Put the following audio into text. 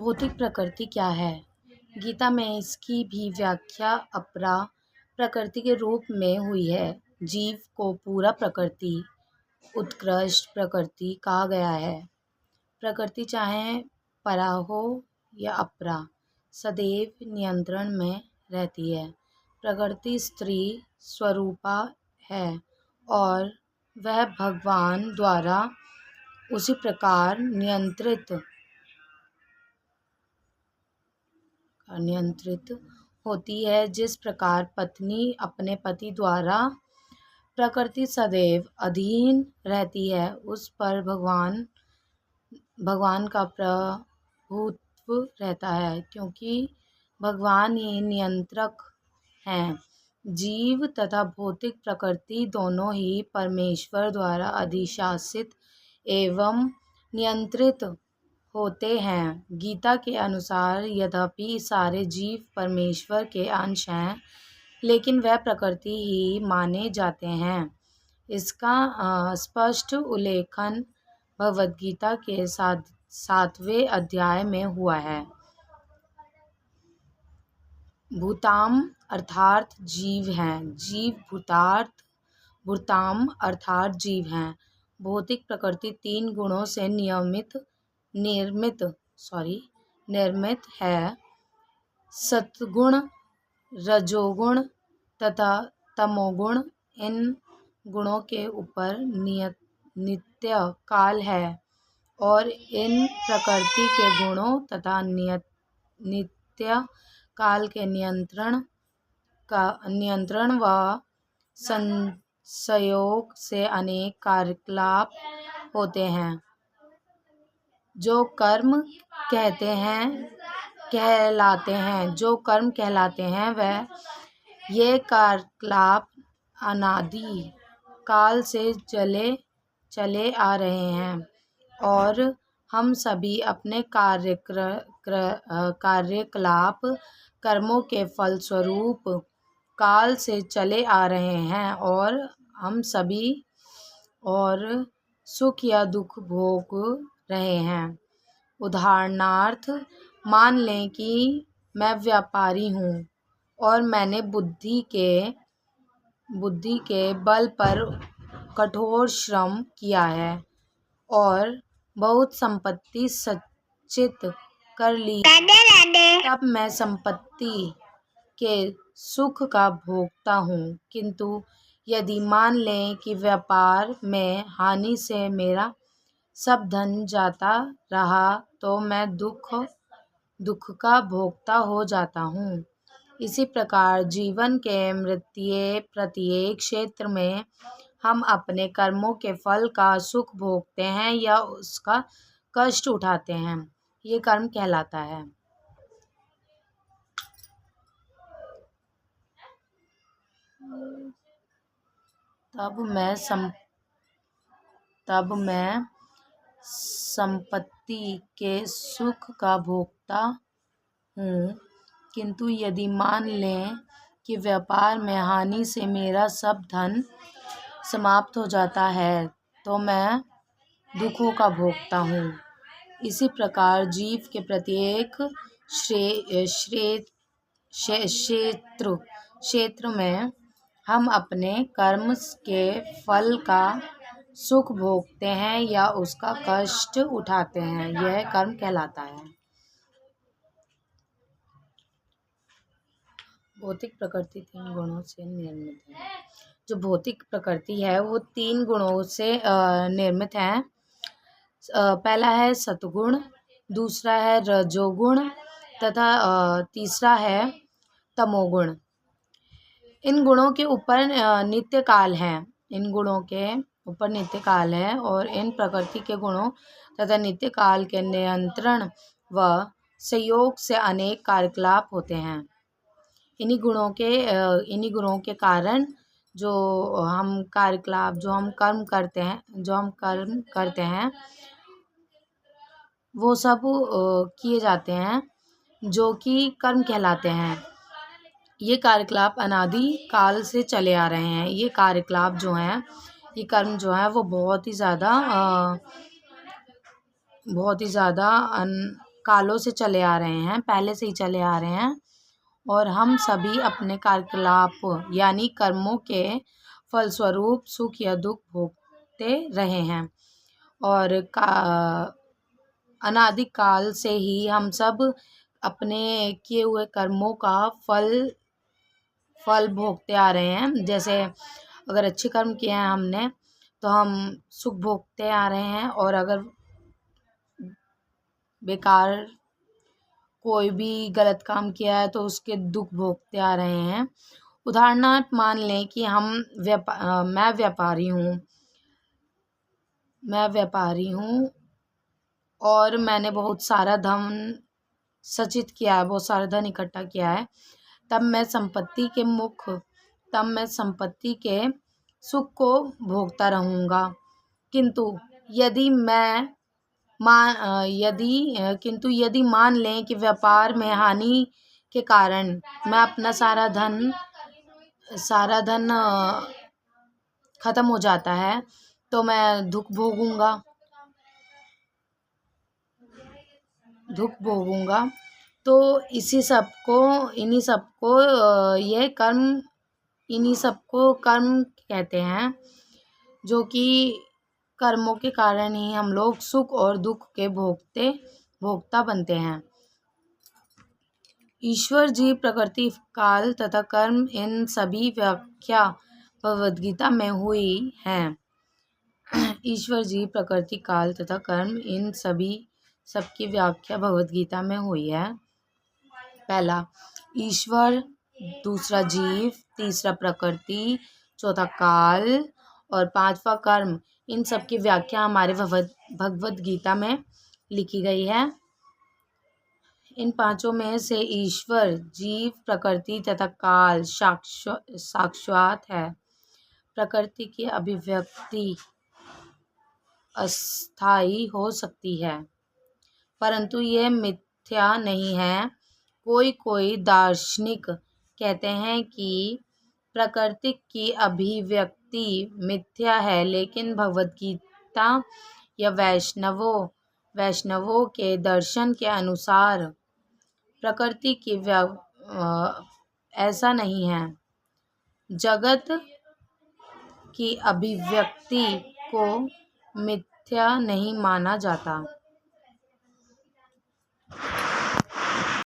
भौतिक प्रकृति क्या है? गीता में इसकी भी व्याख्या अपरा प्रकृति के रूप में हुई है। जीव को पूरा प्रकृति, उत्कृष्ट प्रकृति कहा गया है। प्रकृति चाहे परा हो या अपरा, सदैव नियंत्रण में रहती है। प्रकृति स्त्री स्वरूपा है और वह भगवान द्वारा उसी प्रकार नियंत्रित होती है जिस प्रकार पत्नी अपने पति द्वारा प्रकृति सदैव अधीन रहती है, उस पर भगवान का प्रभुत्व रहता है, क्योंकि भगवान ही नियंत्रक हैं। जीव तथा भौतिक प्रकृति दोनों ही परमेश्वर द्वारा अधिशासित एवं नियंत्रित होते हैं। गीता के अनुसार यद्यपि सारे जीव परमेश्वर के अंश हैं, लेकिन वह प्रकृति ही माने जाते हैं। इसका स्पष्ट उल्लेखन भगवद गीता के 7वें अध्याय में हुआ है। भूताम अर्थात जीव हैं। जीव भूताम अर्थात जीव हैं। भौतिक प्रकृति 3 गुणों से निर्मित है। सत्गुण, रजोगुण तथा तमोगुण। इन गुणों के ऊपर नित्य काल है और इन प्रकृति के गुणों तथा नित्य काल के नियंत्रण व संयोग से अनेक कार्यकलाप होते हैं। जो कर्म कहलाते हैं वह ये कार्यकलाप अनादि काल से चले आ रहे हैं और हम सभी अपने कार्यकलाप कर्मों के फलस्वरूप काल से चले आ रहे हैं और हम सभी और सुख या दुख भोग रहे हैं। उदाहरणार्थ, मान लें कि मैं व्यापारी हूँ और मैंने बुद्धि के बल पर कठोर श्रम किया है और बहुत संपत्ति संचित कर ली, तब मैं संपत्ति के सुख का भोगता हूँ। किंतु यदि मान लें कि व्यापार में हानि से मेरा सब धन जाता रहा, तो मैं दुख का भोक्ता हो जाता हूँ। इसी प्रकार जीवन के प्रत्येक क्षेत्र में हम अपने कर्मों के फल का सुख भोगते हैं या उसका कष्ट उठाते हैं। ये कर्म कहलाता है। तब मैं संपत्ति के सुख का भोगता हूँ। किंतु यदि मान लें कि व्यापार में हानि से मेरा सब धन समाप्त हो जाता है, तो मैं दुखों का भोगता हूँ। इसी प्रकार जीव के प्रत्येक क्षेत्र में हम अपने कर्म के फल का सुख भोगते हैं या उसका कष्ट उठाते हैं। यह कर्म कहलाता है। भौतिक प्रकृति 3 गुणों से निर्मित है। जो भौतिक प्रकृति है वो 3 गुणों से निर्मित है। पहला है सतगुण, दूसरा है रजोगुण तथा तीसरा है तमोगुण। इन गुणों के ऊपर नित्य काल है और इन प्रकृति के गुणों तथा नित्य काल के नियंत्रण व संयोग से अनेक कार्यकलाप होते हैं। इन्हीं गुणों के कारण जो हम कर्म करते हैं वो सब किए जाते हैं, जो कि कर्म कहलाते हैं। ये कार्यकलाप अनादि काल से चले आ रहे हैं। ये कार्यकलाप जो हैं, ये कर्म जो है वो बहुत ही ज़्यादा कालों से चले आ रहे हैं, पहले से ही चले आ रहे हैं, और हम सभी अपने कार्यकलाप यानी कर्मों के फलस्वरूप सुख या दुख भोगते रहे हैं। और अनादिकाल से ही हम सब अपने किए हुए कर्मों का फल भोगते आ रहे हैं। जैसे अगर अच्छे कर्म किए हैं हमने तो हम सुख भोगते आ रहे हैं, और अगर बेकार कोई भी गलत काम किया है तो उसके दुख भोगते आ रहे हैं। उदाहरणार्थ मान लें कि मैं व्यापारी हूँ और मैंने बहुत सारा धन सचित किया है, बहुत सारा धन इकट्ठा किया है, तब मैं संपत्ति के सुख को भोगता रहूँगा। किंतु यदि मान लें कि व्यापार में हानि के कारण मैं अपना सारा धन खत्म हो जाता है तो मैं दुख भोगूंगा। तो इन्हीं सबको कर्म कहते हैं, जो कि कर्मों के कारण ही हम लोग सुख और दुख के भोक्ता बनते हैं। ईश्वर, जीव, प्रकृति, काल तथा कर्म, इन सभी व्याख्या भगवद्गीता में हुई है। ईश्वर, जीव, प्रकृति, काल तथा कर्म, इन सबकी व्याख्या भगवद्गीता में हुई है। पहला ईश्वर, दूसरा जीव, तीसरा प्रकृति, चौथा काल और पांचवा कर्म, इन सब की व्याख्या हमारे भगवद गीता में लिखी गई है। इन पांचों में से ईश्वर, जीव, प्रकृति तथा काल शाश्वत है। प्रकृति की अभिव्यक्ति अस्थायी हो सकती है, परंतु यह मिथ्या नहीं है। कोई दार्शनिक कहते हैं कि प्रकृति की अभिव्यक्ति मिथ्या है, लेकिन भगवद्गीता या वैष्णवों के दर्शन के अनुसार प्रकृति की ऐसा नहीं है। जगत की अभिव्यक्ति को मिथ्या नहीं माना जाता।